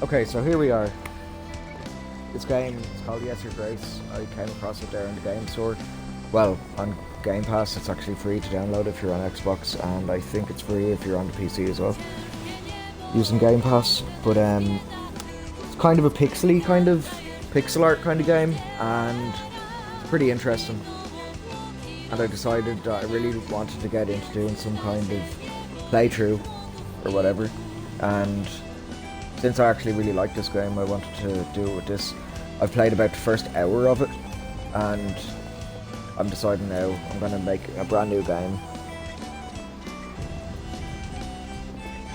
Okay, so here we are. This game is called Yes Your Grace. I came across it there in the game store. Well, on Game Pass, it's actually free to download if you're on Xbox, and I think it's free if you're on the PC as well, using Game Pass. But it's kind of a pixely kind of pixel art kind of game, and it's pretty interesting. And I decided that I really wanted to get into doing some kind of playthrough or whatever, and since I actually really like this game, I wanted to do it with this. I've played about the first hour of it, and I'm deciding now I'm going to make a brand new game.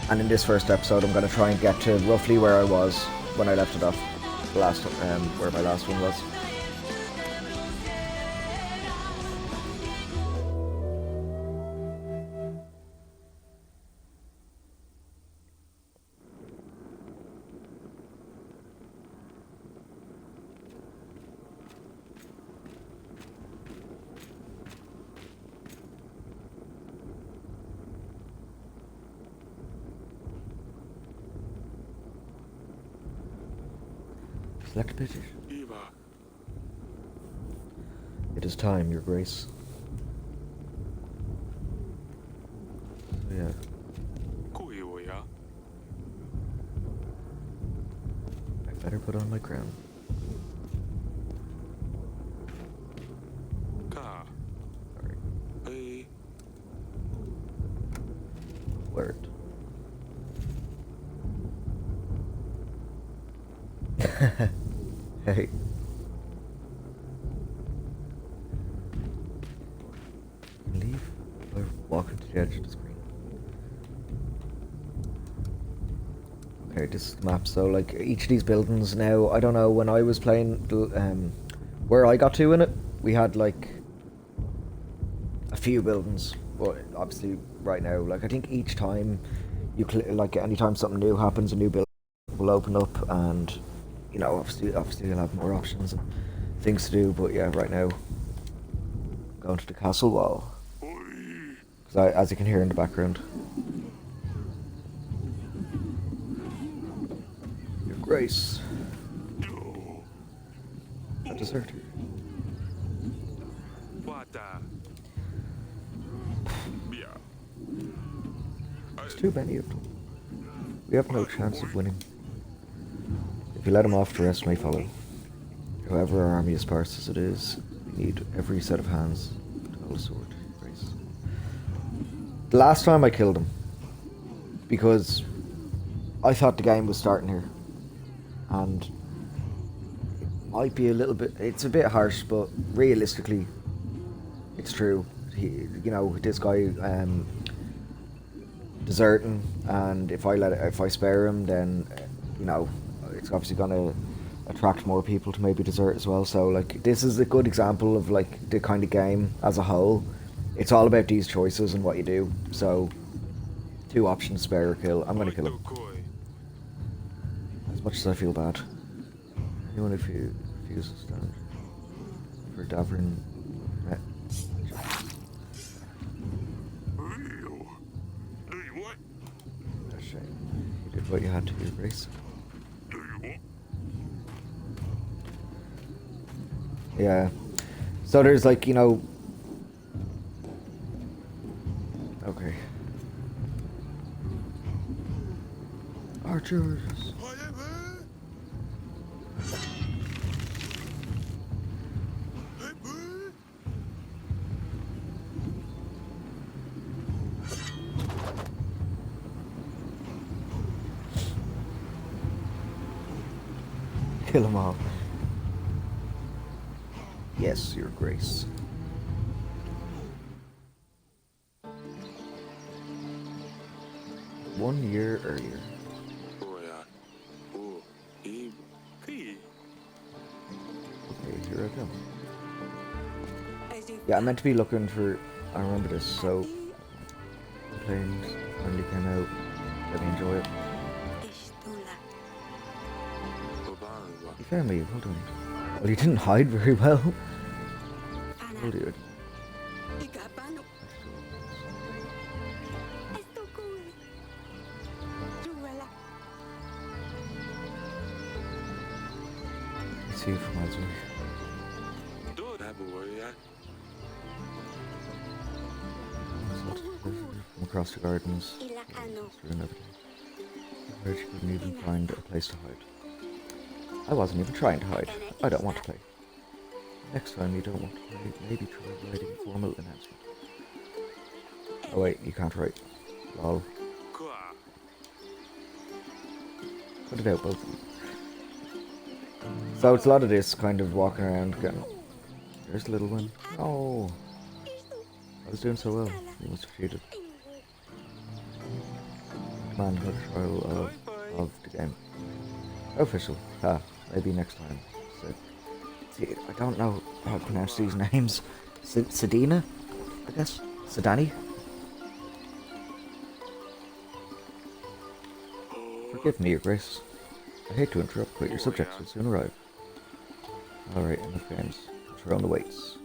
And in this first episode, I'm going to try and get to roughly where I was when I left it off, where my last one was. Select position. It is time, Your Grace. So, yeah. I better put on my crown. Sorry. Word. Hey. Leave or walk to the edge of the screen. Okay, this is the map. So, like, each of these buildings now, I don't know, when I was playing, where I got to in it, we had, like, a few buildings. But obviously, right now, like, I think each time you, like, anytime something new happens, a new building will open up, and you know, obviously you'll have more options and things to do, but yeah, right now, going to the castle wall. Because as you can hear in the background. Your Grace. A deserter. There's too many of them. We have no chance of winning. If you let him off, the rest may follow. However our army as sparse as it is, we need every set of hands to hold a sword. Grace. The last time I killed him, because I thought the game was starting here, and it might be a little bit, it's a bit harsh, but realistically, it's true. You know, this guy deserting, and if I spare him, then you know, it's obviously gonna attract more people to maybe desert as well. So like, this is a good example of like the kind of game as a whole. It's all about these choices and what you do. So, two options: spare or kill. I'm gonna kill him. As much as I feel bad. Anyone who refuses to stand for Davrin. A shame. You did what you had to do, Grace. Yeah. So there's like, you know... Okay. Archers. Kill them all. Yes, Your Grace. One year earlier. Okay, here I come. Yeah, I meant to be looking for... I remember this, so... The planes finally came out. Let me enjoy it. You found me, hold on. Well, you didn't hide very well. Oh dear. see it from miles away. From across the gardens, through and everything. Where she couldn't even find a place to hide. I wasn't even trying to hide. I don't want to play. Next time you don't want to play, maybe try writing a formal announcement. Oh wait, you can't write. Lol. Put it out, both of you. So it's a lot of this kind of walking around getting... There's the little one. Oh, I was doing so well. You must have cheated. Command another trial of the game. Official. Maybe next time. So, see, I don't know how to pronounce these names. Sedina, I guess? Sedani? Forgive me, Your Grace. I hate to interrupt, but your subjects will soon arrive. Alright, enough games. Throw on the weights.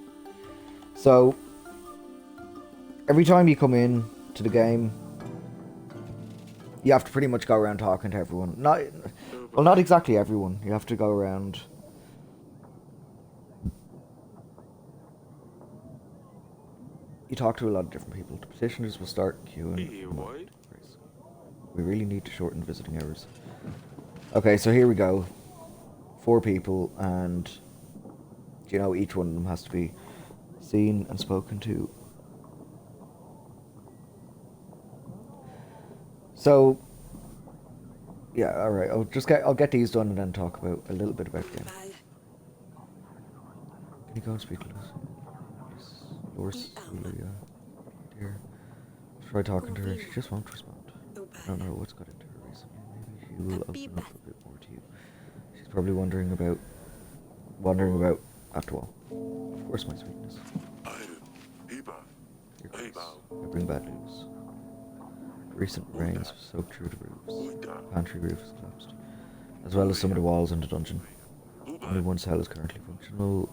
So, every time you come in to the game, you have to pretty much go around talking to everyone. Not exactly everyone. You have to go around... You talk to a lot of different people. The petitioners will start queuing. We really need to shorten visiting hours. Okay, so here we go. 4 people, and you know, each one of them has to be seen and spoken to. So, yeah, all right. I'll get these done and then talk about a little bit about the game. Can you go and speak to Loris? Dear, try talking to her. She just won't respond. I don't know what's got into her recently. Maybe she will open up a bit more to you. She's probably wandering about after all. Of course, my sweetness. Your Grace, I bring bad news. Recent rains have soaked through the roofs. The pantry roof is collapsed, as well as some of the walls in the dungeon. Only one cell is currently functional.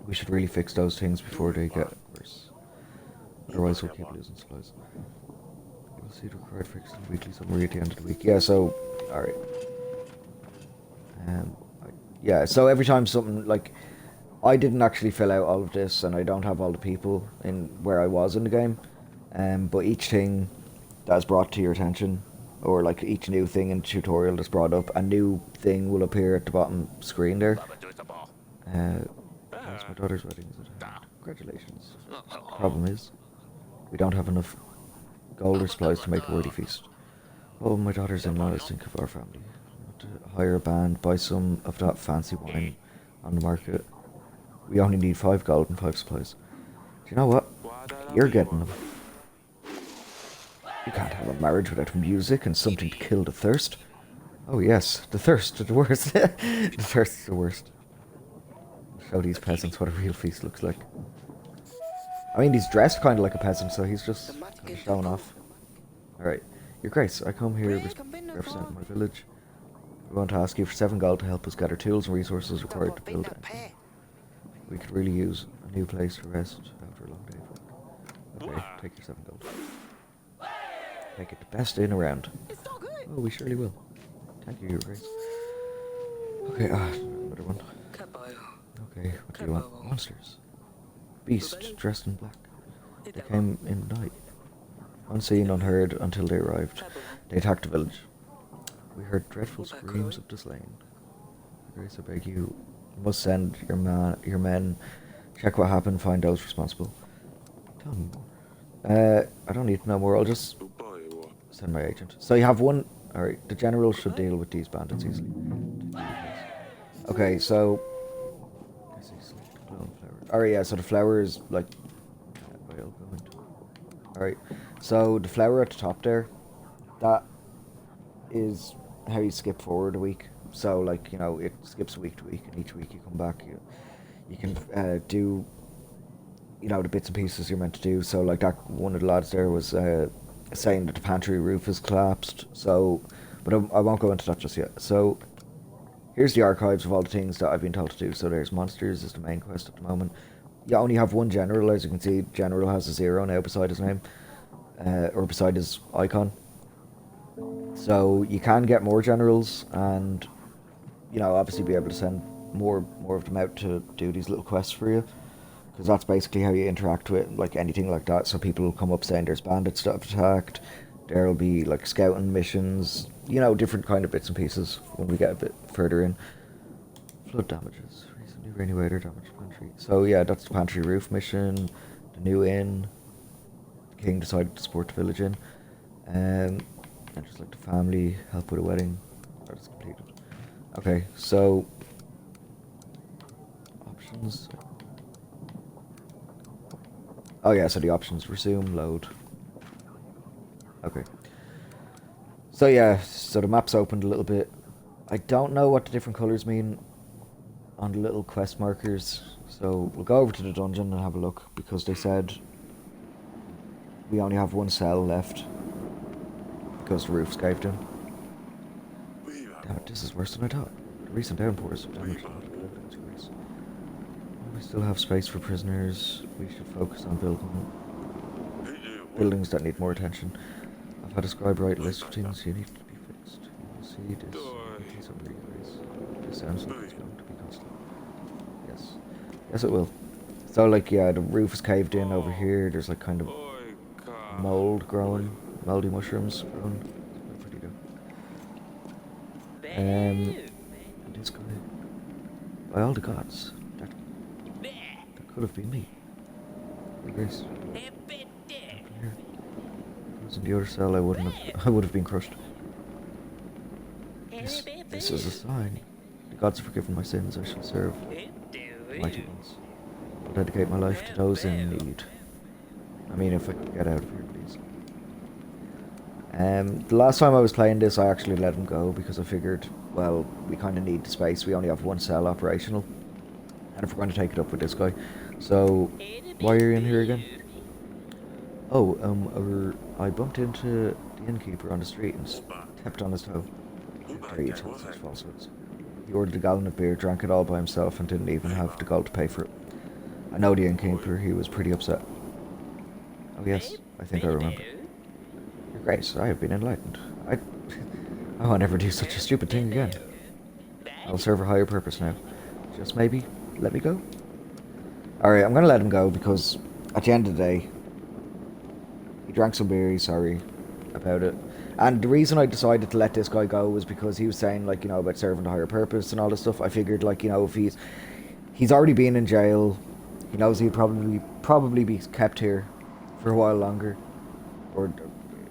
We should really fix those things before they get worse. Otherwise, we'll keep losing supplies. You'll see the required fix in the weekly summary at the end of the week. Yeah, so, alright. Yeah, so every time something, like, I didn't actually fill out all of this, and I don't have all the people in where I was in the game. But each thing that's brought to your attention, or like each new thing in the tutorial that's brought up, a new thing will appear at the bottom screen there. That's my daughter's wedding. Congratulations. Problem is, we don't have enough gold or supplies to make a worthy feast. Oh, my daughter's in-laws think of our family. We want to hire a band, buy some of that fancy wine on the market. We only need 5 gold and 5 supplies. Do you know what? You're getting them. You can't have a marriage without music and something to kill the thirst. Oh yes, the thirst is the worst. The thirst is the worst. Show these peasants what a real feast looks like. I mean, he's dressed kind of like a peasant, so he's just kind of showing off. Alright, Your Grace, I come here representing my village. We want to ask you for 7 gold to help us gather tools and resources required to build anything. We could really use a new place to rest after a long day of work. Okay, take your 7 gold. Make it the best inn around. Oh, we surely will. Thank you, Your Grace. Okay, another one. Okay, what do you want? Monsters. Beast dressed in black. They came in the night. Unseen, unheard, until they arrived. They attacked the village. We heard dreadful screams of the slain. Your Grace, I beg you, must send your men, check what happened, find those responsible. Tell me more. I don't need to know more, I'll just send my agent. So you have one... Alright, the general should deal with these bandits easily. Okay, so... Alright, yeah, so the flower is, like... Alright, so the flower at the top there, that is how you skip forward a week. So, like, you know, it skips week to week, and each week you come back, you can do, you know, the bits and pieces you're meant to do. So, like, that one of the lads there was saying that the pantry roof is collapsed, so, but I won't go into that just yet. So, here's the archives of all the things that I've been told to do. So there's monsters is the main quest at the moment. You only have one general, as you can see. General has a 0 now beside his name, or beside his icon. So you can get more generals, and, you know, obviously be able to send more of them out to do these little quests for you, because that's basically how you interact with like anything like that. So people will come up saying there's bandits that have attacked. There'll be like scouting missions, you know, different kind of bits and pieces when we get a bit further in. Flood damages. Recently rainy weather damaged pantry. So yeah, that's the pantry roof mission. The new inn. The king decided to support the village inn. And just like the family, help with a wedding. That is completed. Okay, so options. Oh yeah, so the options: resume, load. Okay. So yeah, so the map's opened a little bit. I don't know what the different colours mean on the little quest markers, so we'll go over to the dungeon and have a look, because they said we only have one cell left because the roof's caved in. Damn it, this is worse than I thought. The recent downpours have damaged a lot of buildings. We still have space for prisoners. We should focus on buildings that need more attention. I've had a scribe write a list of things you need to be fixed. You will see this over your face. This sounds like it's going to be costly. Yes. Yes, it will. So, like, yeah, the roof is caved in over here. There's, like, kind of mold growing. Moldy mushrooms growing. It's pretty dope. And this guy. By all the gods. That could have been me. Grace. Here. If I was in the other cell, I would have been crushed. This is a sign. The gods have forgiven my sins. I shall serve the mighty ones. I'll dedicate my life to those in need. I mean, if I could get out of here, please. The last time I was playing this, I actually let him go because I figured, well, we kind of need the space. We only have one cell operational, and if we're going to take it up with this guy, so why are you in here again? Oh, I bumped into the innkeeper on the street and stepped on his toe. There you tell such falsehoods. He ordered a gallon of beer, drank it all by himself, and didn't even have the gold to pay for it. I know the innkeeper. He was pretty upset. Oh yes, I think I remember. Your Grace, I have been enlightened. I won't ever do such a stupid thing again. I'll serve a higher purpose now. Just maybe let me go? Alright, I'm gonna let him go because at the end of the day, he drank some beer, he's sorry about it. And the reason I decided to let this guy go was because he was saying, like, you know, about serving the higher purpose and all this stuff. I figured, like, you know, if he's already been in jail, he knows he'd probably be kept here for a while longer, or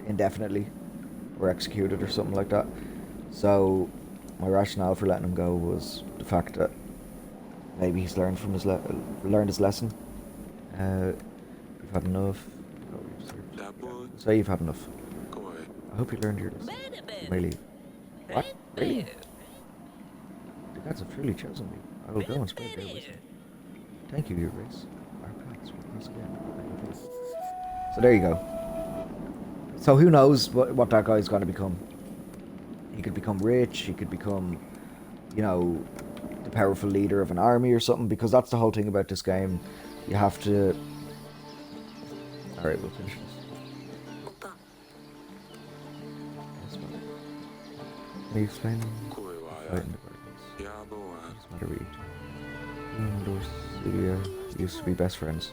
indefinitely, or executed or something like that. So my rationale for letting him go was the fact that maybe he's learned from his lesson. You've had enough. Say you've had enough. I hope you learned your lesson. You may leave. What? Really? The gods have truly chosen me. I will go and spread their wisdom. Thank you, Your Grace. Our paths will cross again. So there you go. So who knows what that guy's going to become. He could become rich, he could become, you know, the powerful leader of an army or something, because that's the whole thing about this game. You have to... Alright, we'll finish this. Can you explain fighting departments? What's the matter with you? You and Dorcelia used to be best friends.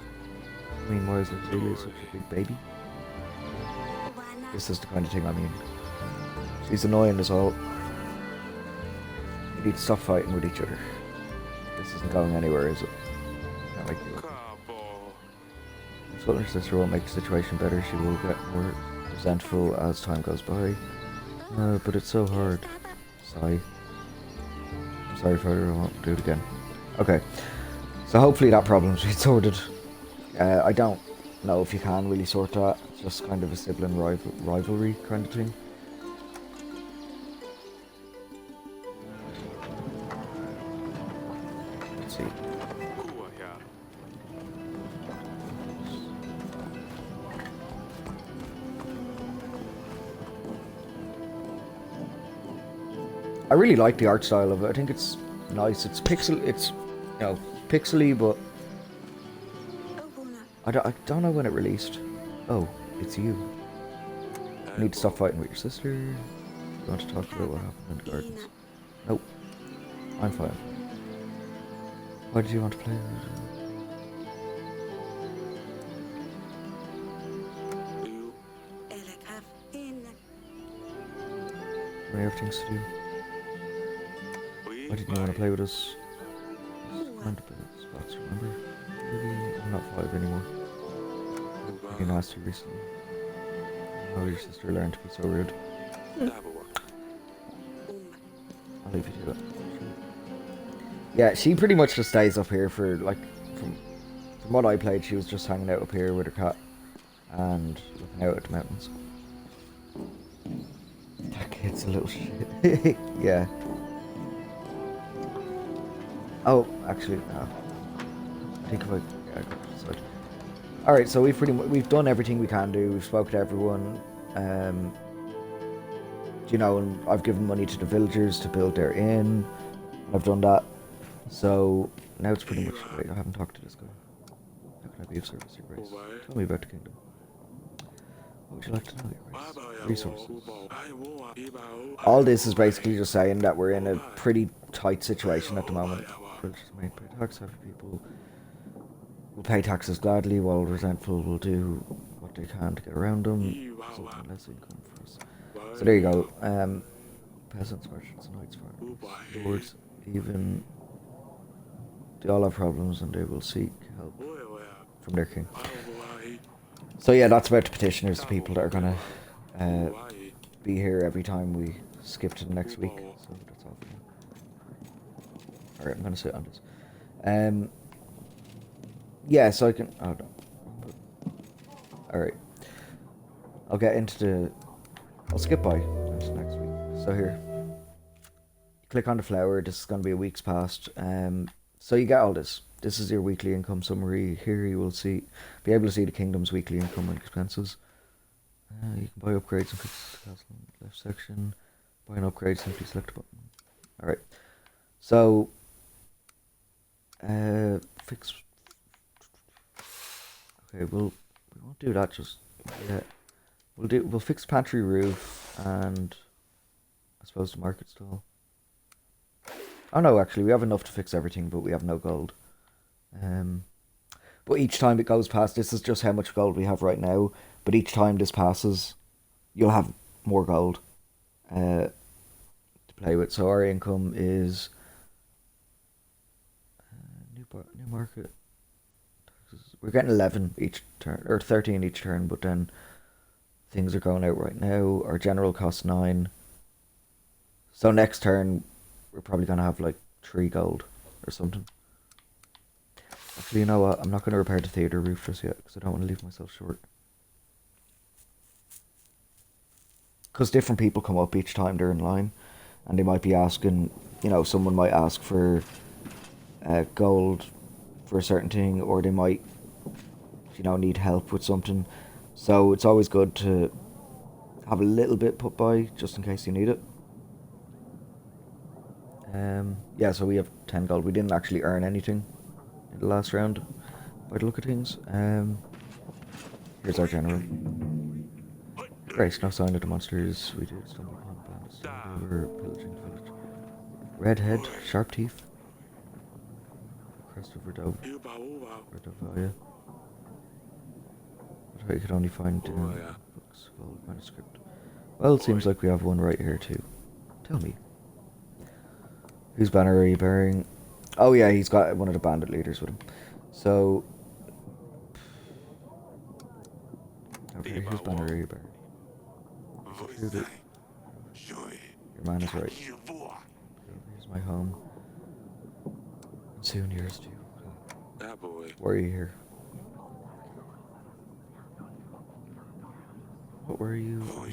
I mean, why is Dorcelia such a big baby? This is the kind of thing I mean. She's annoying as all. You need to stop fighting with each other. This isn't going anywhere, is it? Can't make you If her sister won't make the situation better, she will get more resentful as time goes by. But it's so hard. Sigh. I'm sorry, Father, I won't do it again. Okay. So hopefully that problem's been sorted. I don't know if you can really sort that. It's just kind of a sibling rivalry kind of thing. Let's see. I really like the art style of it. I think it's nice. It's pixely, but I don't know when it released. Oh, it's you. You need to stop fighting with your sister. You want to talk about what happened in the gardens? Nope. I'm fine. Why did you want to play? We have things to do. Why didn't you want to play with us? Find a bit of spots, remember? Maybe I'm not 5 anymore. Pretty nasty recently. How your sister learned to be so rude. I'll leave you to it. Yeah, she pretty much just stays up here for, like, from what I played, she was just hanging out up here with her cat and looking out at the mountains. That kid's a little shit. Yeah. Oh, actually, no. I think if I got this side. Alright, so we've done everything we can do. We've spoken to everyone. You know, and I've given money to the villagers to build their inn. I've done that. So now it's pretty much. Wait, I haven't talked to this guy. How can I be of service to your race? Tell me about the kingdom. What would you like to know, your race? Resources. All this is basically just saying that we're in a pretty tight situation at the moment. Villagers may pay tax, happy people will pay taxes gladly, while resentful will do what they can to get around them, resulting in less income for us. So there you go. Peasants, merchants, knights, farmers, lords, even they all have problems and they will seek help from their king. So yeah, that's about the petitioners, the people that are gonna be here every time we skip to the next week. So that's all for now. Alright, I'm gonna sit on this. Yeah, so I can. Oh no. Alright. I'll get into the. I'll skip by into next week. So here. Click on the flower. This is going to be a week's past. So you get all this. This is your weekly income summary. Here you will be able to see the kingdom's weekly income and expenses. You can buy upgrades and fix the castle in the left section. Buy an upgrade, simply select a button. Alright. So fix. Okay, we won't do that just yet. We'll fix pantry roof and I suppose the market stall. Oh no, actually we have enough to fix everything, but we have no gold. But each time it goes past, this is just how much gold we have right now. But each time this passes, you'll have more gold to play with. So our income is new market. We're getting 11 each turn, or 13 each turn, but then things are going out right now. Our general costs 9. So next turn, we're probably going to have like 3 gold or something. Actually, you know what? I'm not going to repair the theatre roof just yet, because I don't want to leave myself short. Because different people come up each time they're in line, and they might be asking, you know, someone might ask for gold for a certain thing, or they might, you know, need help with something. So it's always good to have a little bit put by, just in case you need it. Yeah, so we have 10 gold. We didn't actually earn anything in the last round, by the look of things. Here's our general. Great, no sign of the monsters. We did stumble upon bandits. They were pillaging the village. Redhead, sharp teeth. Crest of Redovia. But I could only find books of old manuscript. Well, it seems like we have one right here too. Tell me. Whose banner are you bearing? Oh yeah, he's got one of the bandit leaders with him. So... Okay, whose banner are you bearing? Shoot it. Your man is right. Here's my home. And soon yours too. Why are you here? What were you doing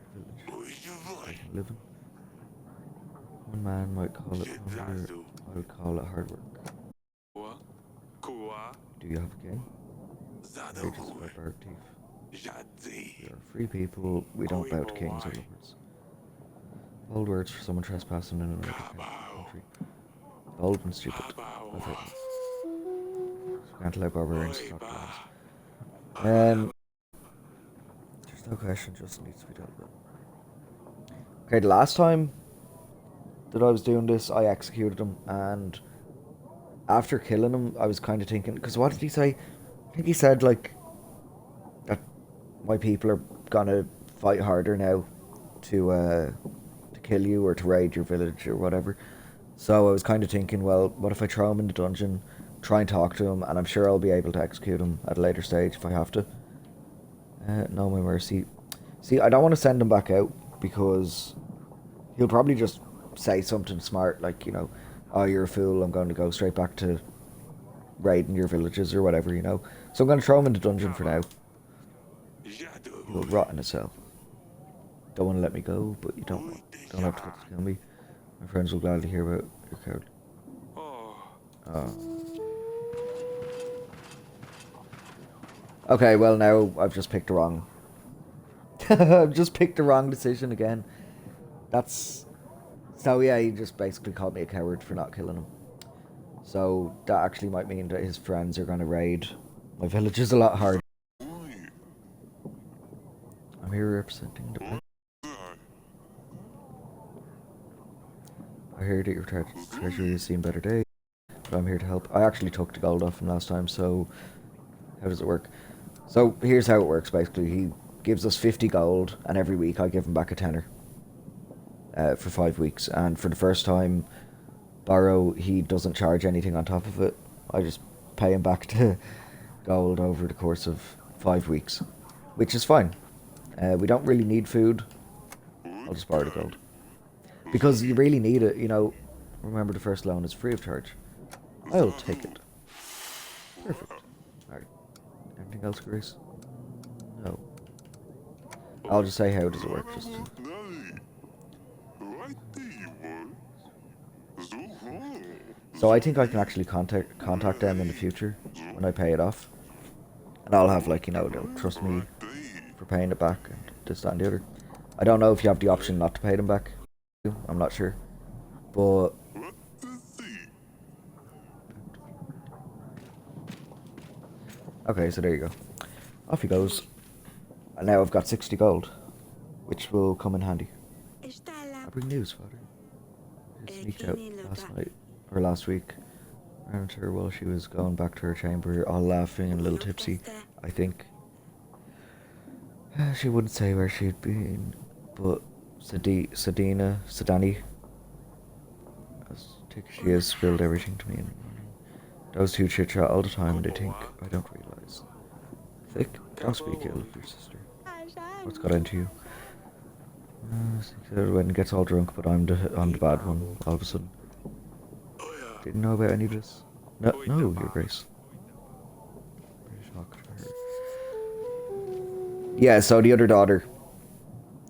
in your village? Living? One man might call it hunger, I would call it hard work. Do you have a king? Courageous barbaric thief. We are free people, we don't bow to kings or lords. Bold words for someone trespassing in another country. Bold and stupid. I've heard them. So we can't allow barbarians to knock down. There's no question, just needs to be dealt with. Okay, the last time that I was doing this, I executed him, and after killing him, I was kind of thinking, because what did he say? I think he said like that my people are gonna fight harder now to kill you or to raid your village or whatever. So I was kind of thinking, well, what if I throw him in the dungeon, try and talk to him, and I'm sure I'll be able to execute him at a later stage if I have to. No, my mercy. See, I don't want to send him back out because he'll probably just say something smart like, oh, you're a fool, I'm going to go straight back to raiding your villages or whatever, So I'm going to throw him in the dungeon for now. He will rot in a cell. Don't want to let me go, but you don't have to kill me. My friends will gladly hear about your coward. Oh. Okay, well now I've just picked the wrong. I've just picked the wrong decision again. So yeah, he just basically called me a coward for not killing him. So that actually might mean that his friends are gonna raid my villages a lot harder. I'm here representing the. I heard that your treasury has seen better days, but I'm here to help. I actually took the gold off him last time, so how does it work? So here's how it works basically. He gives us 50 gold, and every week I give him back a tenner for 5 weeks. And for the first time borrow, he doesn't charge anything on top of it. I just pay him back the gold over the course of 5 weeks, which is fine. We don't really need food. I'll just borrow the gold. Because you really need it, Remember, the first loan is free of charge. I'll take it. Perfect. Alright. Anything else, Grace? No. I'll just say how does it work, just to... So I think I can actually contact them in the future when I pay it off. And I'll have, they'll trust me for paying it back and this, that, and the other. I don't know if you have the option not to pay them back. I'm not sure. But... Okay, so there you go. Off he goes. And now I've got 60 gold, which will come in handy. I bring news, father. She sneaked out last week. Ran into her while she was going back to her chamber, all laughing and a little tipsy, I think. She wouldn't say where she'd been, but Sadani, as thick as she is, spilled everything to me in the morning. Those two chit-chat all the time and they think I don't realise. Thick, don't speak ill of your sister. What's got into you? When he gets all drunk, but I'm the bad one, all of a sudden. Didn't know about any of this? No, Your Grace. Yeah, so the other daughter,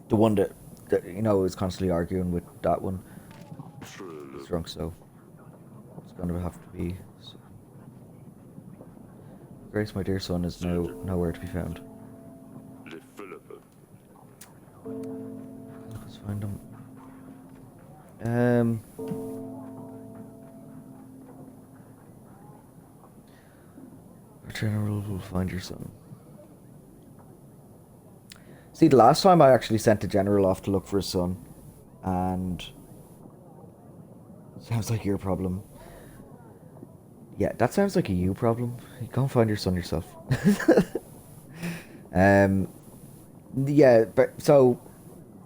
the one that is constantly arguing with that one, is drunk, so it's gonna have to be. So. Grace, my dear son, is nowhere to be found. Let's find him. Our general will find your son. See, the last time I actually sent the general off to look for his son, and sounds like your problem. Yeah, that sounds like a you problem. You can't find your son yourself. Yeah, but so,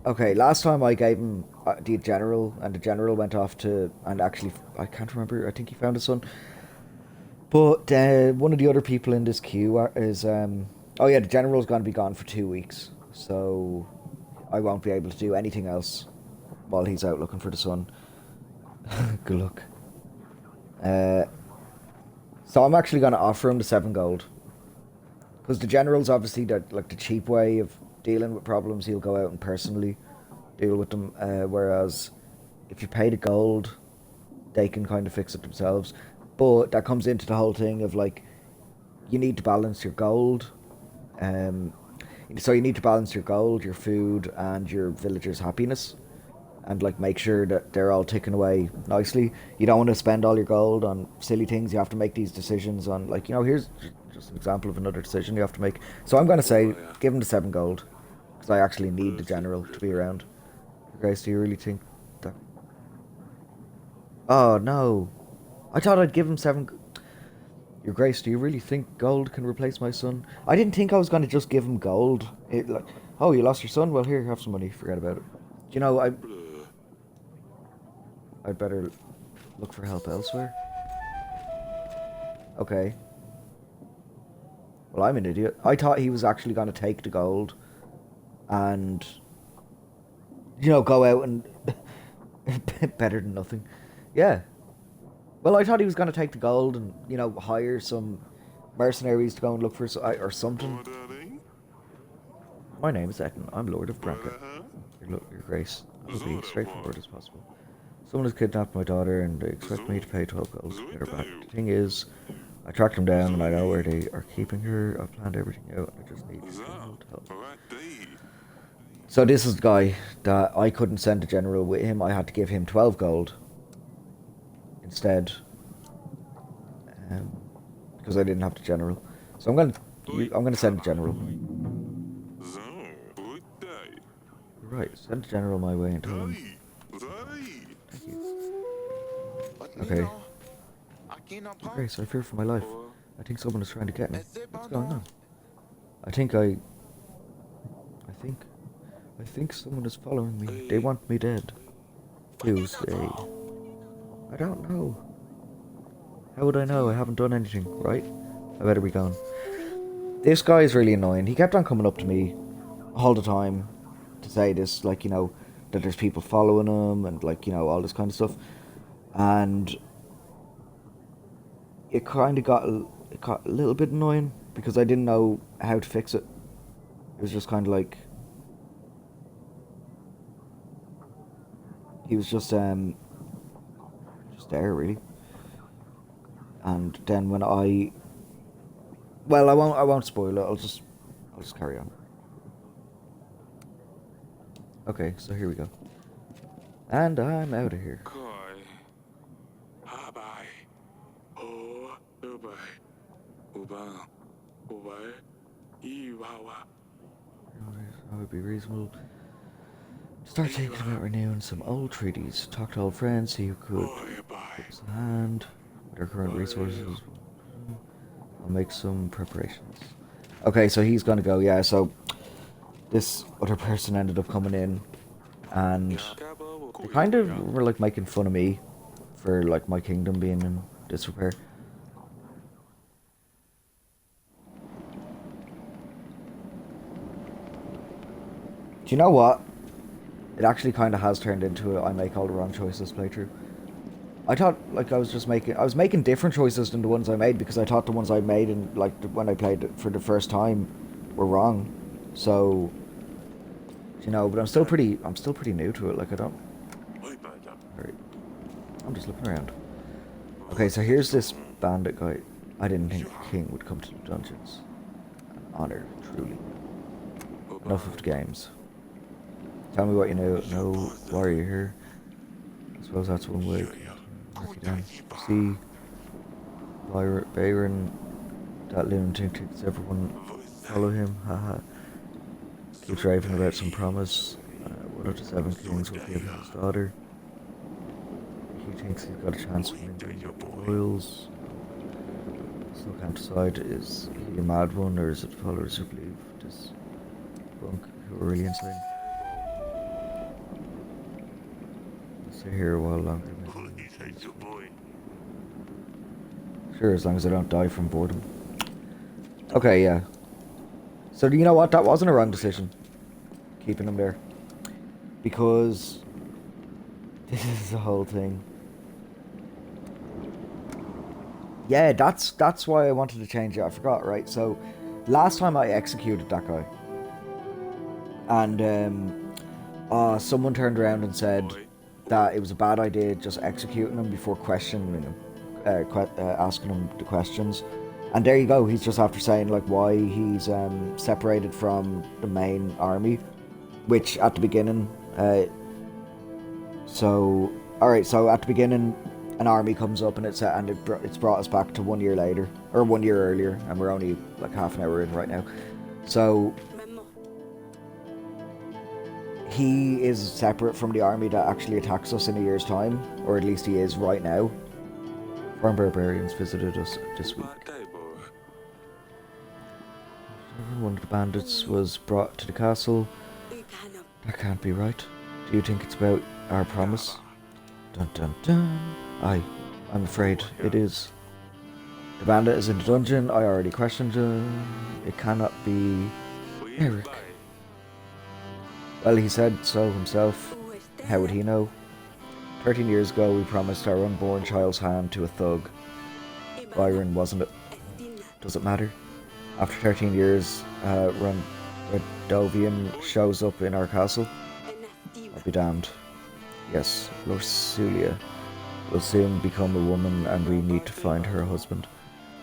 okay, last time I gave him the general, and the general went off to, and actually, I can't remember, I think he found his son. But one of the other people in this queue is, oh yeah, the general's going to be gone for 2 weeks. So I won't be able to do anything else while he's out looking for the son. Good luck. So I'm actually going to offer him the 7 gold. Because the general's obviously the cheap way of dealing with problems. He'll go out and personally deal with them. Whereas if you pay the gold, they can kind of fix it themselves. But that comes into the whole thing of you need to balance your gold. So you need to balance your gold, your food, and your villagers' happiness, and make sure that they're all ticking away nicely. You don't want to spend all your gold on silly things. You have to make these decisions on here's just an example of another decision you have to make. So I'm going to say give him the 7 gold because I actually need the general to be around. Grace, do you really think that? Oh no, I thought I'd give him 7... Your Grace, do you really think gold can replace my son? I didn't think I was going to just give him gold. Like, oh, you lost your son? Well, here, have some money. Forget about it. You know, I'd better look for help elsewhere. Okay. Well, I'm an idiot. I thought he was actually going to take the gold and, you know, go out and... better than nothing. Yeah. Well, I thought he was going to take the gold and, you know, hire some mercenaries to go and look for or something. My name is Etten. I'm Lord of Branca. Your Grace. I'll be straightforward as possible. Someone has kidnapped my daughter and they expect me to pay 12 gold to get her back. The thing is, I tracked them down and I know where they are keeping her. I've planned everything out and I just need someone to help. So this is the guy that I couldn't send a general with him. I had to give him 12 gold instead, because I didn't have the general. So I'm gonna send the general. Right, send the general my way and tell him. Thank you. Okay. Grace, I fear for my life. I think someone is trying to get me. What's going on? I think someone is following me. They want me dead. Who's they? I don't know. How would I know? I haven't done anything, right? I better be gone. This guy is really annoying. He kept on coming up to me all the time to say this, like, you know, that there's people following him and, like, you know, all this kind of stuff. And it kind of got a little bit annoying because I didn't know how to fix it. It was just kind of like... He was just there, really. And then when well, I won't spoil it. I'll just carry on. Okay, so here we go. And I'm out of here. I would be reasonable. Start thinking about renewing some old treaties. Talk to old friends, see who could give us a hand. With our current resources, I'll make some preparations. Okay, so he's gonna go, yeah, so this other person ended up coming in and they kind of were like making fun of me for like my kingdom being in disrepair. Do you know what? It actually kind of has turned into a I make all the wrong choices playthrough. I thought like I was making different choices than the ones I made because I thought the ones I made in like when I played it for the first time were wrong. So, you know, but I'm still pretty new to it. Like I don't. Alright, I'm just looking around. Okay, so here's this bandit guy. I didn't think the king would come to the dungeons. An honor, truly. Enough of the games. Tell me what you know. No, why are you here? I suppose that's one way. See, Byron, that lunatic thinks everyone follow him. Haha. Keeps raving about some promise. One of the 7 kings will give him his daughter. He thinks he's got a chance of winning the royals. So can't decide, is he a mad one or is it followers who believe this bunk who are really insane? I'll stay here a while longer. Sure, as long as I don't die from boredom. Okay, yeah. So, you know what? That wasn't a wrong decision. Keeping him there. Because... this is the whole thing. Yeah, that's why I wanted to change it. I forgot, right? So, last time I executed that guy. And, someone turned around and said that it was a bad idea just executing him before questioning him. Asking him the questions, and there you go. He's just after saying like why he's separated from the main army, which at the beginning. So all right, so at the beginning, an army comes up and it's brought us back to 1 year later or 1 year earlier, and we're only like half an hour in right now. So he is separate from the army that actually attacks us in a year's time, or at least he is right now. Farm barbarians visited us this week. One of the bandits was brought to the castle. That can't be right. Do you think it's about our promise? Dun dun dun. I'm afraid it is. The bandit is in the dungeon. I already questioned him. It cannot be Eric. Well, he said so himself. How would he know? 13 years ago, we promised our unborn child's hand to a thug. Byron, wasn't it? Does it matter? After 13 years, Radovian shows up in our castle. I'll be damned. Yes, Lorsulia will soon become a woman and we need to find her husband.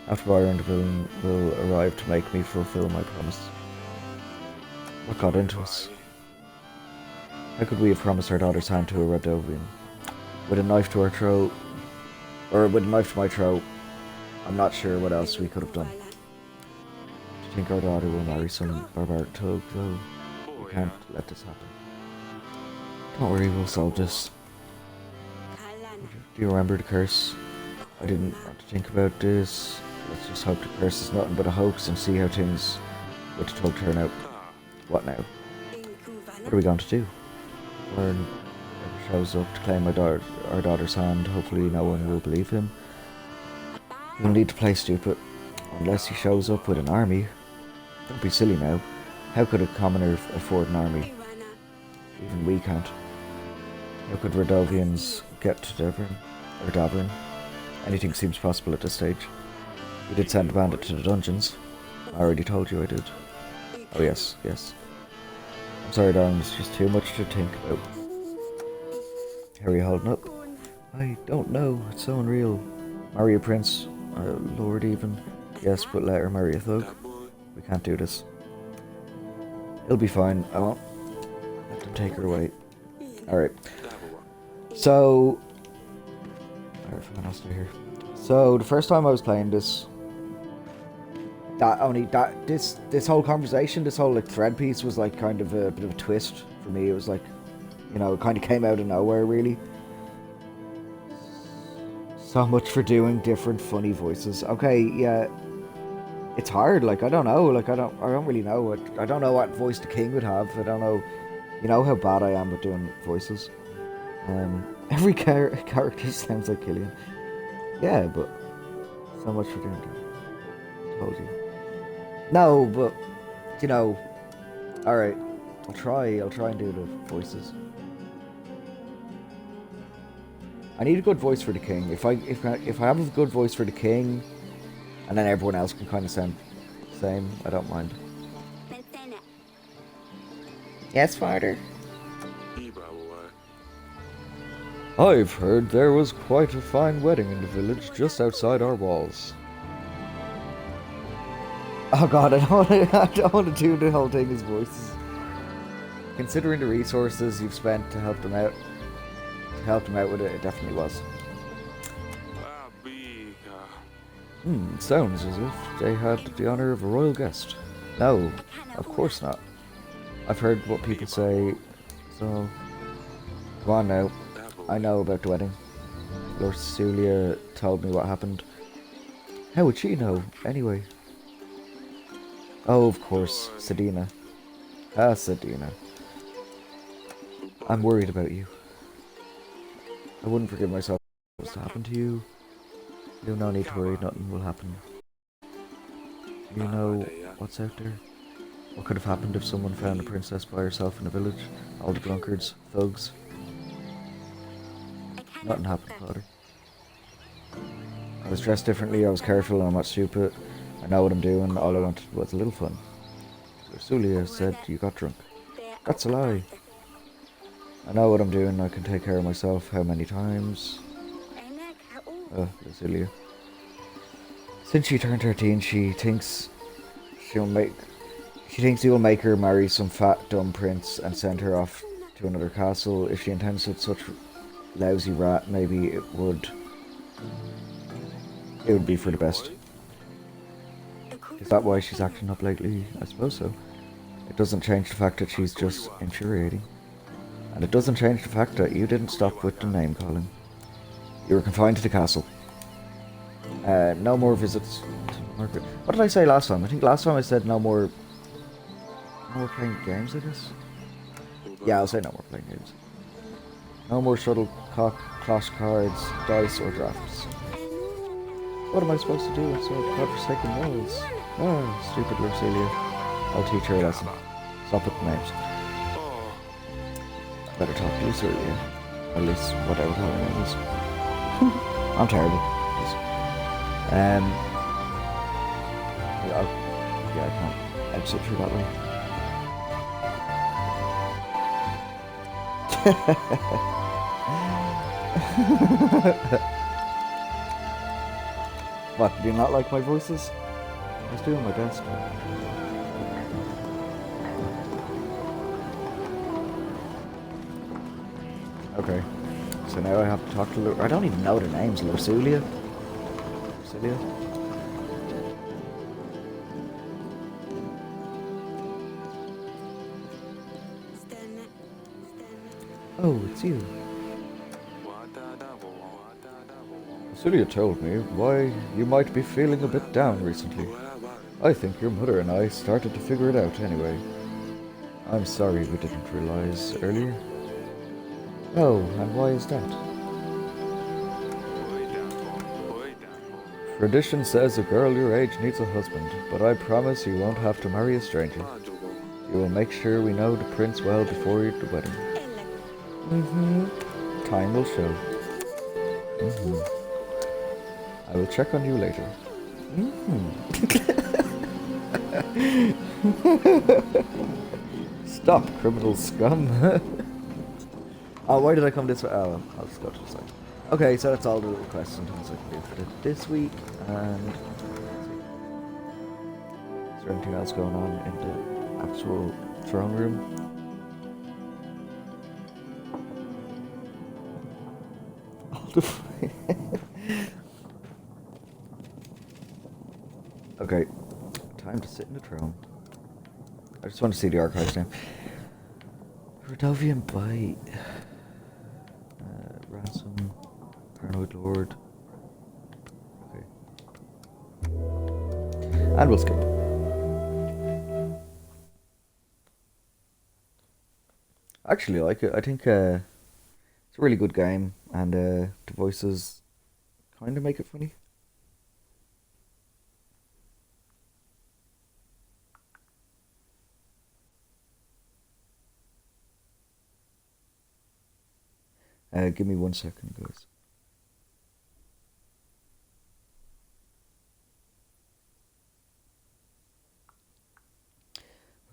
After Byron, the villain will arrive to make me fulfill my promise. What got into us? How could we have promised our daughter's hand to a Radovian? With a knife to our throat, or with a knife to my throat, I'm not sure what else we could have done. Do you think our daughter will marry some barbaric thug, though? We can't let this happen. Don't worry, we'll solve this. Do you remember the curse? I didn't want to think about this. Let's just hope the curse is nothing but a hoax and see how things with the thug turn out. What now? What are we going to do? Warren shows up to claim our daughter's hand. Hopefully no one will believe him. He'll need to play stupid. Unless he shows up with an army. Don't be silly now. How could a commoner afford an army? Even we can't. How could Radovians get to Davern? Anything seems possible at this stage. We did send a bandit to the dungeons. I already told you I did. Oh yes. I'm sorry, darling, it's just too much to think about. How are you holding up? I don't know, it's so unreal. Marry a prince, a lord even. Yes, but let her marry a thug. We can't do this. It'll be fine, I won't let them take her away. Alright. So... Alright, fine, I'll stay here. So, the first time I was playing this... This whole conversation, this whole like thread piece was like kind of a bit of a twist for me. It was like, you know, it kind of came out of nowhere really. So much for doing different funny voices. Okay, yeah, it's hard. Like I don't know. Like I don't really know I don't know what voice the king would have. I don't know. You know how bad I am with doing voices. Every character sounds like Killian. Yeah, but so much for doing that. Told you. No, but, you know, alright, I'll try and do the voices. I need a good voice for the king. If I have a good voice for the king, and then everyone else can kind of sound the same, I don't mind. Yes, father? I've heard there was quite a fine wedding in the village just outside our walls. Oh god, I don't want to do the whole thing as voices. Considering the resources you've spent to help them out with it, it definitely was. It sounds as if they had the honor of a royal guest. No, of course not. I've heard what people say, so... Come on now, I know about the wedding. Lorsulia told me what happened. How would she know, anyway? Oh, of course, Sedina. Sedina. I'm worried about you. I wouldn't forgive myself if it was to happen to you. You have no need to worry, nothing will happen. You know what's out there? What could have happened if someone found a princess by herself in a village? All the drunkards, thugs. Nothing happened, father. I was dressed differently, I was careful, and I'm not stupid. I know what I'm doing, all I wanted was a little fun. Sulia said you got drunk. That's a lie. I know what I'm doing, I can take care of myself. How many times? Sulia. Since she turned 13, she thinks he'll make her marry some fat, dumb prince and send her off to another castle. If she intends with such lousy rat, maybe it would be for the best. Is that why she's acting up lately? I suppose so. It doesn't change the fact that she's just infuriating. And it doesn't change the fact that you didn't stop with the name calling. You were confined to the castle. No more visits to the market. What did I say last time? I think last time I said no more playing games, I guess? Yeah, I'll say no more playing games. No more shuttlecock, clash cards, dice, or drafts. What am I supposed to do inside godforsaken walls? Ah, stupid Lucilia. I'll teach her a lesson. Stop with the names. Better talk to Lucilia. At least, whatever her name is. I'm terrible. Yeah, I can't exit through that way. What, do you not like my voices? I was doing my best. Okay, so now I have to talk to I don't even know their names. Lucilia? Lucilia? Oh, it's you. Lucilia told me why you might be feeling a bit down recently. I think your mother and I started to figure it out anyway. I'm sorry we didn't realize earlier. Oh, and why is that? Tradition says a girl your age needs a husband, but I promise you won't have to marry a stranger. You will make sure we know the prince well before the wedding. Time will show. I will check on you later. Stop, criminal scum. Oh, why did I come this way? Oh, I'll just go to the side. Okay, so that's all the little quests and things I can do for this week. And is there anything else going on in the actual throne room? Okay, time to sit in the throne. I just want to see the archives now. Rodovian Bite. Ransom. Paranoid Lord. Okay. And we'll skip. I actually like it. I think it's a really good game, and the voices kind of make it funny. Give me 1 second, guys.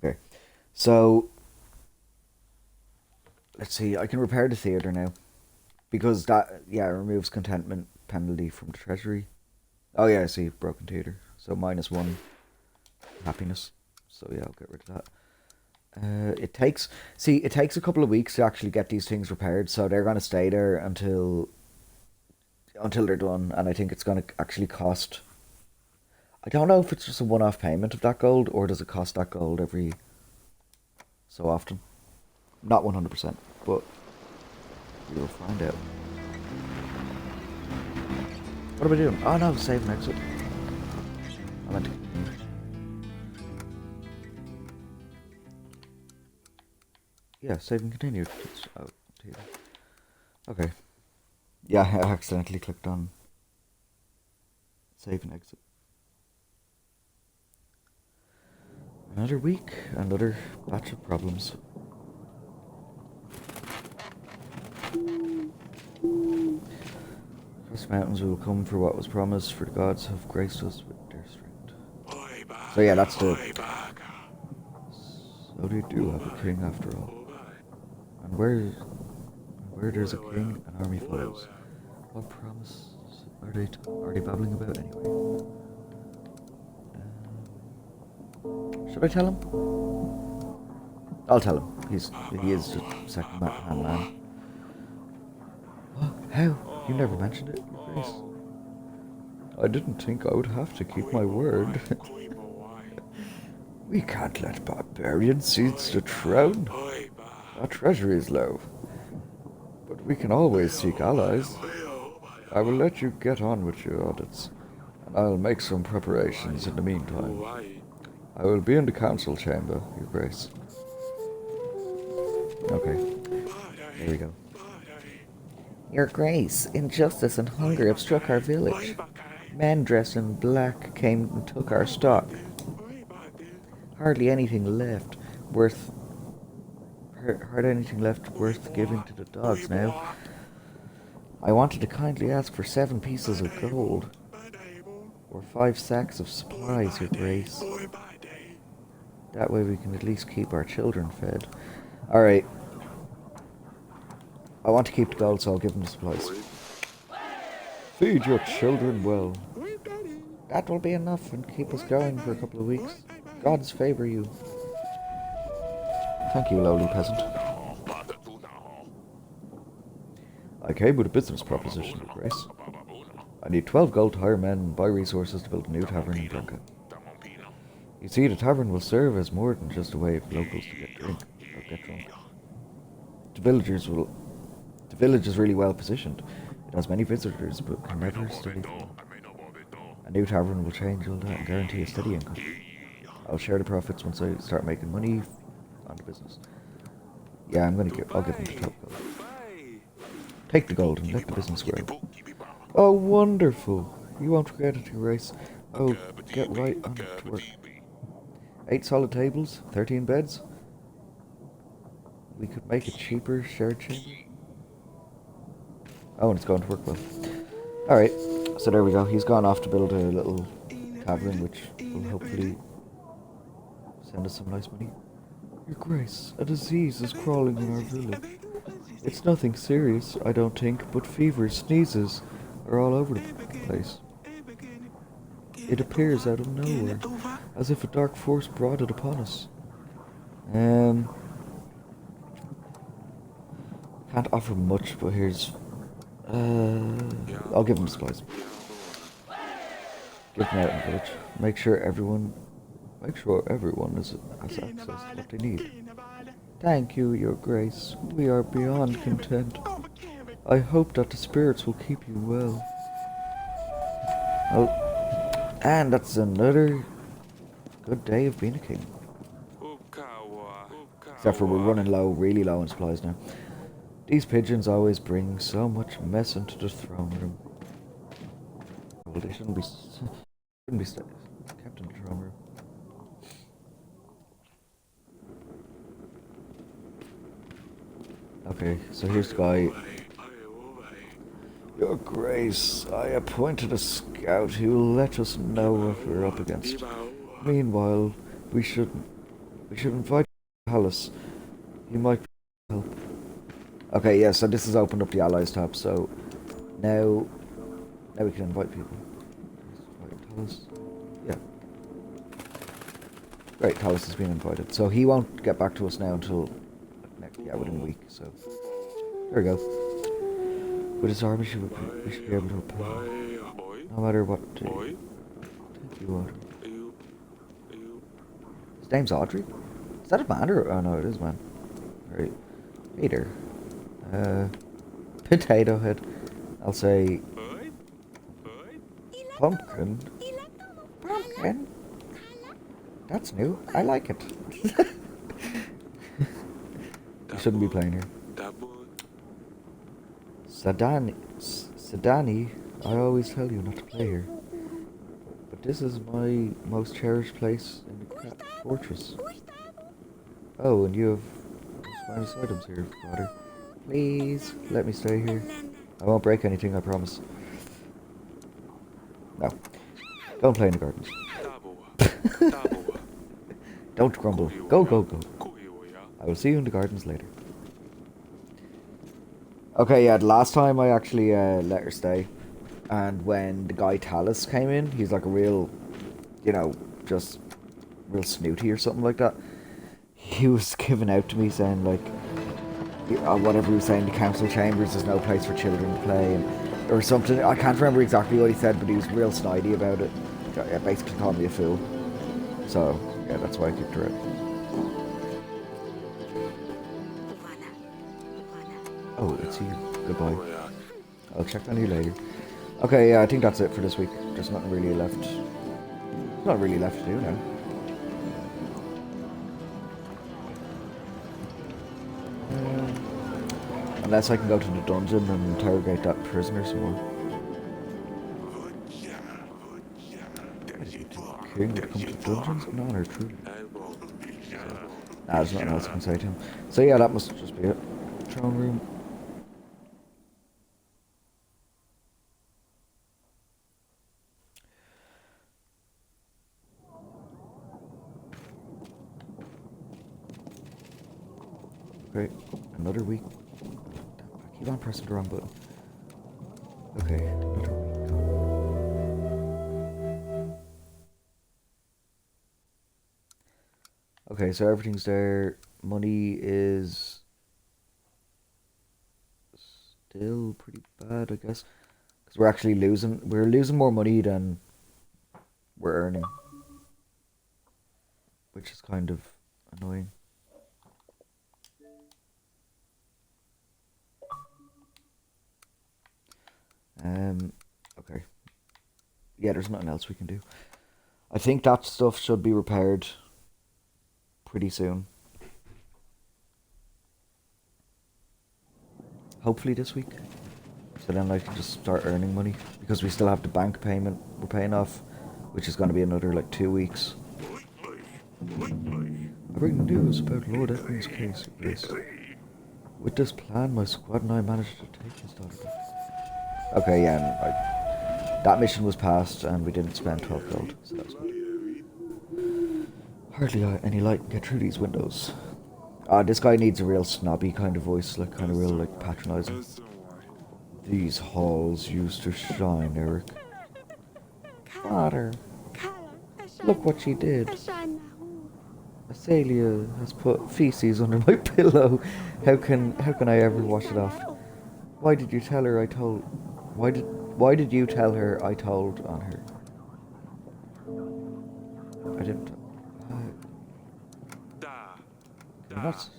Okay, so let's see. I can repair the theater now because that removes contentment penalty from the treasury. Oh yeah, I see, broken theater. So -1 happiness. So yeah, I'll get rid of that. It takes a couple of weeks to actually get these things repaired, so they're gonna stay there until they're done, and I think it's gonna actually cost. I don't know if it's just a one-off payment of that gold, or does it cost that gold every so often? Not 100%, but we'll find out. What am I doing? Oh no, save and exit. I meant to continue. Yeah, save and continue. Okay. Yeah, I accidentally clicked on save and exit. Another week, another batch of problems. Across the mountains we will come for what was promised, for the gods have graced us with their strength. So yeah, that's the... So they do have a king after all. And where there's a king, an army follows. What promise are they babbling about anyway? Should I tell him? I'll tell him. He is just second-hand man. What? How? You never mentioned it, Your Grace. I didn't think I would have to keep my word. We can't let barbarians seize the throne. Our treasury is low. But we can always seek allies. I will let you get on with your audits. I'll make some preparations in the meantime. I will be in the council chamber, Your Grace. Okay, there we go. Your Grace, injustice and hunger have struck our village. Men dressed in black came and took our stock. Hardly anything left worth giving to the dogs now. I wanted to kindly ask for 7 pieces of gold, or 5 sacks of supplies, Your Grace. That way we can at least keep our children fed. Alright. I want to keep the gold, so I'll give them the supplies. Feed your children well. That will be enough and keep us going for a couple of weeks. Gods favor you. Thank you, lowly peasant. I came with a business proposition, Your Grace. I need 12 gold to hire men and buy resources to build a new tavern in Brunca. You see, the tavern will serve as more than just a way for locals to get drunk. The village is really well positioned. It has many visitors, but can never study full. A new tavern will change all that and guarantee a steady income. I'll share the profits once I start making money on the business. Yeah, I'll give them the 12 gold. Take the gold and let the business grow. Oh, wonderful! You won't regret it, Your Grace. Oh, get right on to work. 8 solid tables, 13 beds. We could make a cheaper shared chamber. Oh, and it's going to work well. Alright, so there we go. He's gone off to build a little tavern, which will hopefully send us some nice money. Your Grace, a disease is crawling in our village. It's nothing serious, I don't think, but fevers, sneezes are all over the place. It appears out of nowhere, as if a dark force brought it upon us. Can't offer much, but here's... I'll give him supplies. Give them out in the village. Make sure everyone has access to what they need. Thank you, Your Grace. We are beyond content. I hope that the spirits will keep you well. Oh, and that's another good day of being a king. Except for we're running low, really low on supplies now. These pigeons always bring so much mess into the throne room. Well, they shouldn't be kept in the throne room. Okay, so here's the guy. Your Grace, I appointed a scout who will let us know what we're up against. Meanwhile, we should invite Palace. He might help. Okay, yeah, so this has opened up the allies tab, so now we can invite people. Talus. Yeah. Great, Talus has been invited. So he won't get back to us now until within a week, so there we go. With his army we should be able to repel. No matter what day. Thank you, Audrey. His name's Audrey? Is that a man or oh no it is a man. Right. Peter. Potato head. I'll say pumpkin. Pumpkin? That's new. I like it. You shouldn't be playing here. Sadani, I always tell you not to play here. But this is my most cherished place in the fortress. Oh, and you have finest items here, daughter. Please, let me stay here. I won't break anything, I promise. No. Don't play in the gardens. Don't grumble. Go, go, go. I will see you in the gardens later. Okay, yeah, the last time I actually let her stay. And when the guy Talus came in, he's like a real, you know, just real snooty or something like that. He was giving out to me saying like, whatever he was saying, the council chambers, there's no place for children to play, and, or something. I can't remember exactly what he said, but he was real snidey about it. Basically called me a fool. So, yeah, that's why I kicked her out. Oh, it's you. Goodbye. I'll check on you later. Okay, yeah, I think that's it for this week. There's nothing really left. Not really left to do now. Unless I can go to the dungeon and interrogate that prisoner some more. King would come to dungeons? No, or truly. Nah, there's nothing else I can say to him. So yeah, that must just be it. Throne room. Great. Another week. I keep on pressing the wrong button. Okay, another week. Okay, so everything's there. Money is still pretty bad, I guess. Because we're actually losing. We're losing more money than we're earning. Which is kind of annoying. Okay. Yeah, there's nothing else we can do. I think that stuff should be repaired pretty soon. Hopefully this week. So then I can just start earning money. Because we still have the bank payment we're paying off, which is going to be another like 2 weeks. I bring the news about Lord Edmund's case, Grace. With this plan, my squad and I managed to take his daughter back. Okay, yeah, and that mission was passed, and we didn't spend 12 gold, so that was good. Hardly any light can get through these windows. This guy needs a real snobby kind of voice, like kind of real, like, patronizing. These halls used to shine, Eric. Father, look what she did. Azalea has put feces under my pillow. How can I ever wash it off? Why did you tell her I told? Why did you tell her I told on her? I didn't. Not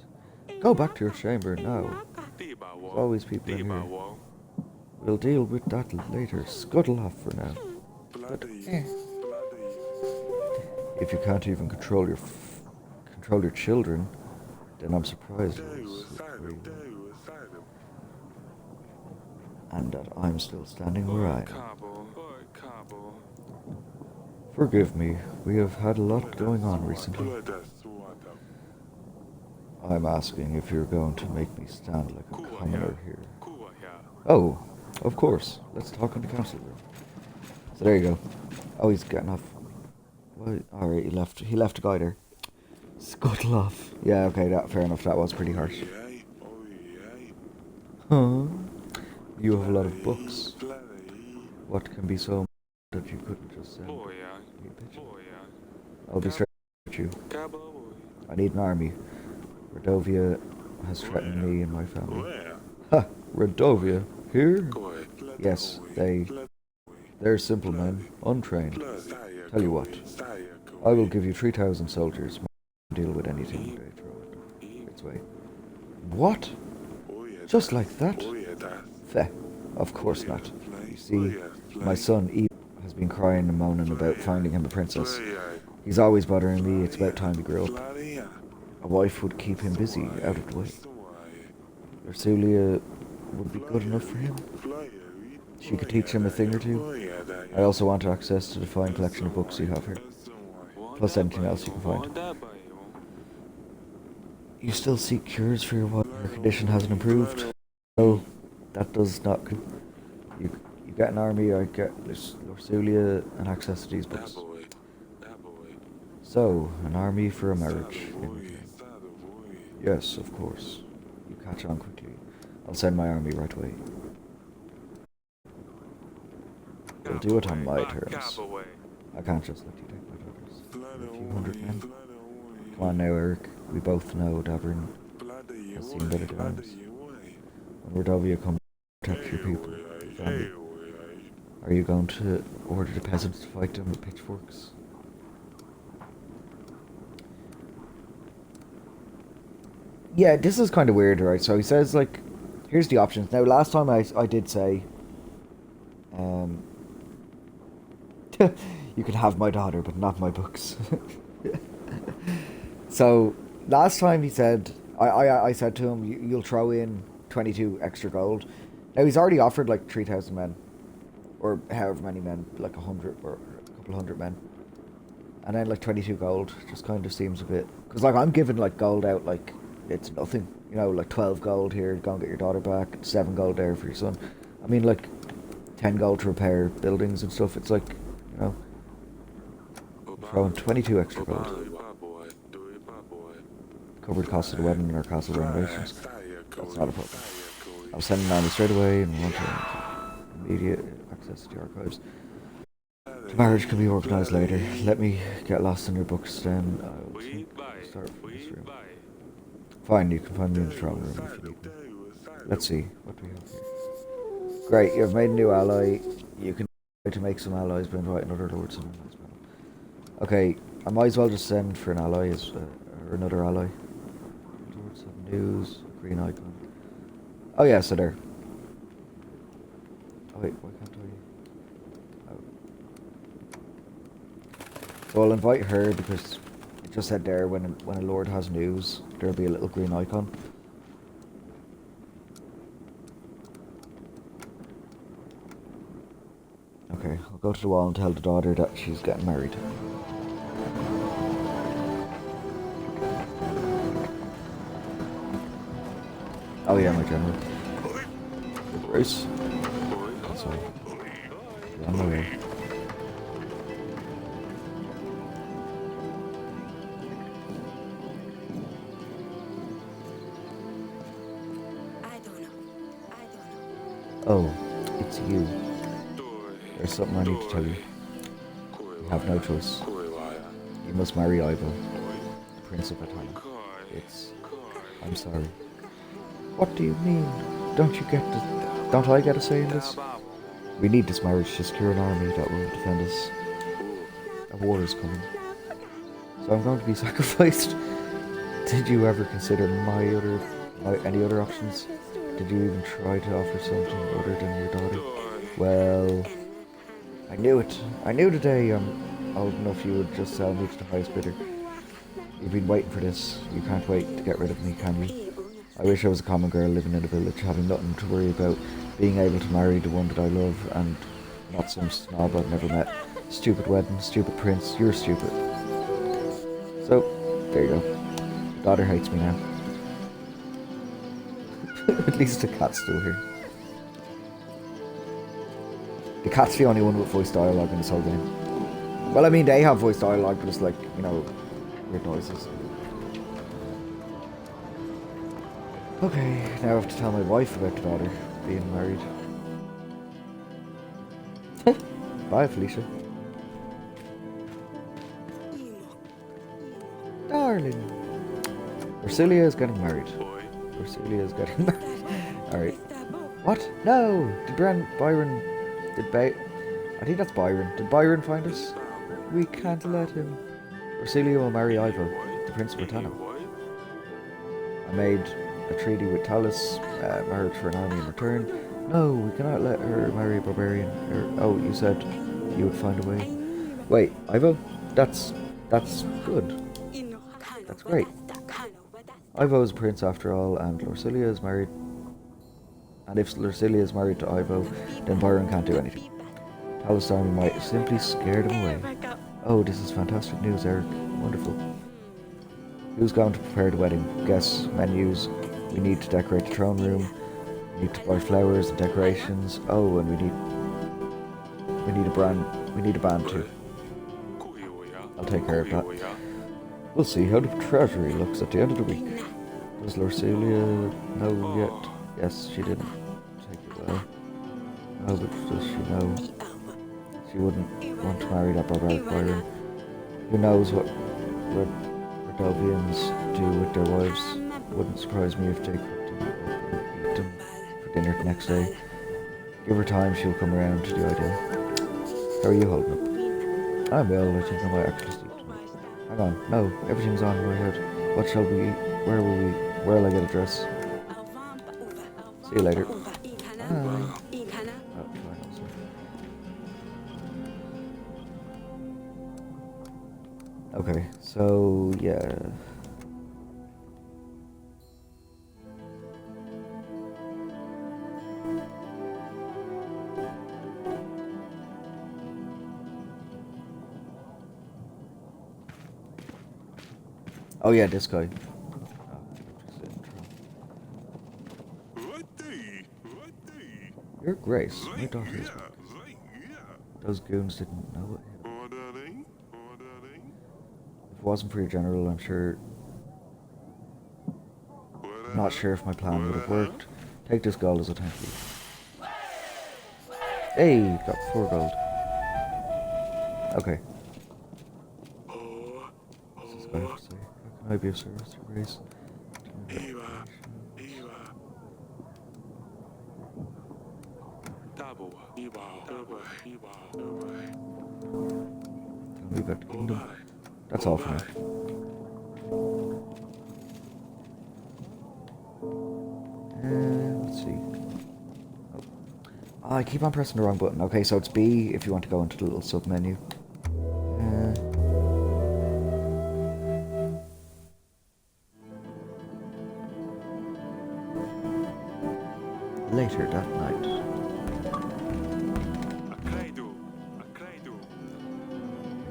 go back to your chamber now. There's always people in here. We'll deal with that later. Scuttle off for now. But, if you can't even control your children, then I'm surprised. And that I'm still standing where I am. Forgive me, we have had a lot going on recently. I'm asking if you're going to make me stand like a commoner here. Oh, of course. Let's talk in the council room. So there you go. Oh, he's getting off. What? Alright, he left a guy there. Scuttle off. Yeah, okay, fair enough. That was pretty harsh. Huh? You have a lot of books. What can be so that you couldn't just send me a picture? I'll be straight with you. I need an army. Redovia has threatened me and my family. Ha! Redovia? Here? Yes, they're simple men, untrained. Tell you what, I will give you 3,000 soldiers. Deal with anything they throw its way. What? Just like that? Feh, of course not. You see, my son Eve has been crying and moaning about finding him a princess. He's always bothering me. It's about time he grew up. A wife would keep him busy, out of the way. Ursulia would be good enough for him. She could teach him a thing or two. I also want access to the fine collection of books you have here. Plus anything else you can find. You still seek cures for your wife. Her condition hasn't improved. No, that does not. You get an army, I get Ursulia and access to these books. So, an army for a marriage. Yes, of course. You catch on quickly. I'll send my army right away. We'll do it on my terms. I can't just let you take my daughters. A few hundred men. Come on now, Eric. We both know Davern has seen better times. When Redovia comes to protect your people, your family, are you going to order the peasants to fight them with pitchforks? Yeah, this is kind of weird, right? So he says, like, here's the options. Now, last time I did say, Um, you can have my daughter, but not my books. So last time he said, I said to him, you'll throw in 22 extra gold. Now he's already offered like 3,000 men, or however many men, like 100 or a couple hundred men, and then like 22 gold just kind of seems a bit. Because like I'm giving like gold out like it's nothing, you know, like 12 gold here, go and get your daughter back, 7 gold there for your son. I mean like 10 gold to repair buildings and stuff. It's like, you know, throwing 22 extra gold. Covered the cost of the wedding and our castle renovations. That's not a problem. I'll send an army straight away and want immediate access to the archives. The marriage can be organised later. Let me get lost in your books, then I'll start from this room. Fine, you can find me in the throne room if you need me. Let's see, what do we have here? Great, you have made a new ally. You can try to make some allies by inviting other lords and allies. Okay, I might as well just send for an ally as or another ally. Lords have news, green icon. Oh yeah, so there. Oh wait, why can't I? Oh. So I'll invite her because it just said there when a lord has news, there'll be a little green icon. Okay, I'll go to the wall and tell the daughter that she's getting married. Oh yeah, my general. Bruce. Sorry. On my way. Oh, it's you. There's something I need to tell you. You have no choice. You must marry Ivo, the Prince of Atana. I'm sorry. What do you mean? Don't I get a say in this? We need this marriage to secure an army that will defend us. A war is coming. So I'm going to be sacrificed. Did you ever consider any other options? Did you even try to offer something other than your daughter? Well, I knew it. I knew today I'm old enough you would just sell me to the highest bidder. You've been waiting for this. You can't wait to get rid of me, can you? I wish I was a common girl living in a village, having nothing to worry about, being able to marry the one that I love, and not some snob I've never met. Stupid wedding, stupid prince, you're stupid. So, there you go. Your daughter hates me now. At least the cat's still here. The cat's the only one with voice dialogue in this whole game. Well, I mean, they have voice dialogue, but it's like, you know, weird noises. Okay, now I have to tell my wife about the daughter being married. Bye, Felicia. Darling. Ursilia is getting married. Ursilia is getting married. Alright. What? No! I think that's Byron. Did Byron find us? We can't let him. Ursilia will marry Ivo, the Prince of Britannia. I made a treaty with Talus, marriage for an army in return. No, we cannot let her marry a barbarian. Oh, you said you would find a way. Wait, Ivo? That's good. That's great. Ivo is a prince after all, and Lorsilia is married. And if Lorsilia is married to Ivo, then Byron can't do anything. Talus' army might simply scare them away. Oh, this is fantastic news, Eric. Wonderful. Who's going to prepare the wedding? Guess, menus. We need to decorate the throne room. We need to buy flowers and decorations. Oh, and we need a band too. I'll take care of that. We'll see how the treasury looks at the end of the week. Does Lorsilia know yet? Yes, she didn't take it well. Oh, but does she know? She wouldn't want to marry that barbaric Byron. Who knows what Redovians do with their wives? Wouldn't surprise me if they cooked them for dinner the next day. Give her time, she'll come around to the idea. How are you holding up? I'm well, I think I might actually sleep tonight. Hang on, no, everything's on in my head. What shall we eat? Where will we? Where'll I get a dress? See you later. Bye. Oh, Okay, so yeah. Oh yeah, this guy. Your Grace, my daughter is back. Those goons didn't know it. If it wasn't for your general, I'm not sure if my plan would have worked. Take this gold as a thank you. Hey, got 4 gold. Okay. What's this guy have to say? How can I be of service to Grace? Tell me about the kingdom. That's all for now. Let's see. Oh, I keep on pressing the wrong button. Okay, so it's B if you want to go into the little sub menu. Later that night.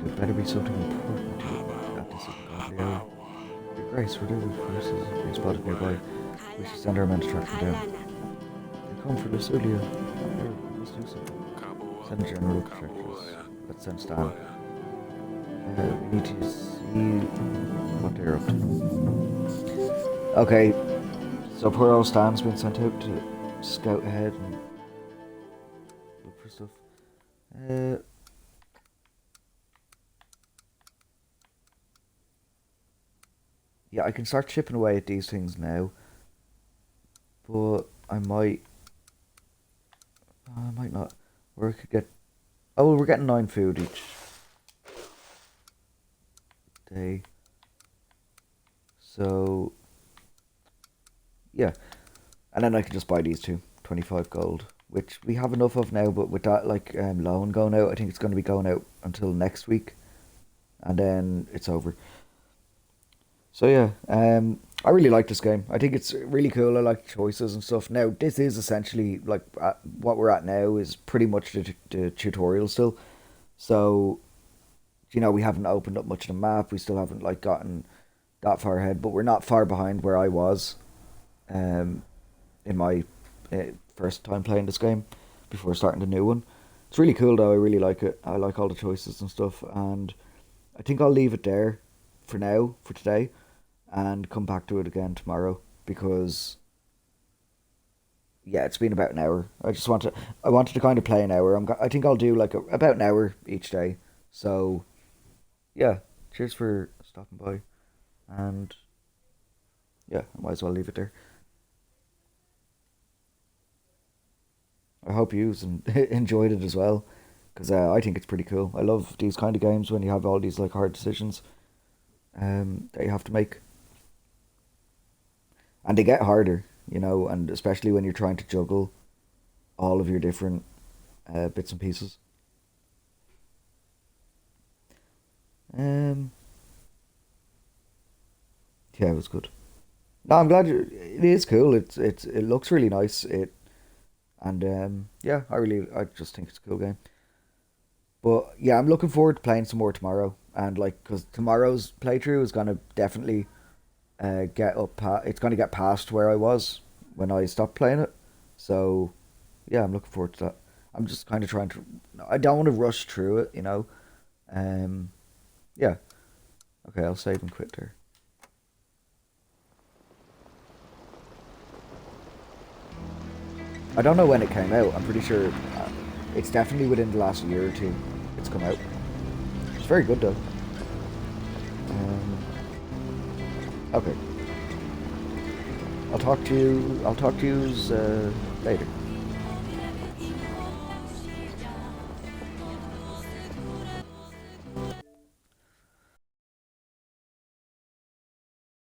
There better be something important at this ungodly hour. Your Grace, whatever forces have been spotted nearby, we should send our men to track them down. They come for Lucilia. Here, let's do so. Send general protectors. Let's send Stan. We need to see what they're up to. Okay, so poor old Stan's been sent out to scout ahead and look for stuff. Yeah, I can start chipping away at these things now, but I might not. Or I could get. Oh, well, we're getting 9 food each day. So yeah, and then I can just buy these two, 25 gold, which we have enough of now. But with that loan going out, I think it's going to be going out until next week, and then it's over. So yeah, I really like this game. I think it's really cool. I like choices and stuff. Now this is essentially like what we're at now is pretty much the tutorial still. So we haven't opened up much of the map. We still haven't like gotten that far ahead, but we're not far behind where I was, um, in my first time playing this game before starting the new one. It's really cool though. I really like it. I like all the choices and stuff, and I think I'll leave it there for now for today, and come back to it again tomorrow because yeah, it's been about an hour. I wanted to kind of play an hour. I think I'll do like about an hour each day. So yeah, cheers for stopping by, and yeah, I might as well leave it there. I hope you enjoyed it as well, because I think it's pretty cool. I love these kind of games when you have all these like hard decisions that you have to make, and they get harder, and especially when you're trying to juggle all of your different bits and pieces. Um, yeah, it was good. No, I'm glad it is cool. It looks really nice. And yeah, I just think it's a cool game. But yeah, I'm looking forward to playing some more tomorrow, and like because tomorrow's playthrough is gonna definitely it's gonna get past where I was when I stopped playing it. So yeah, I'm looking forward to that. I'm just kind of trying to. I don't want to rush through it. Um, yeah. Okay, I'll save and quit there. I don't know when it came out. I'm pretty sure it's definitely within the last year or two. It's come out. It's very good though. Um, okay. I'll talk to you. Later.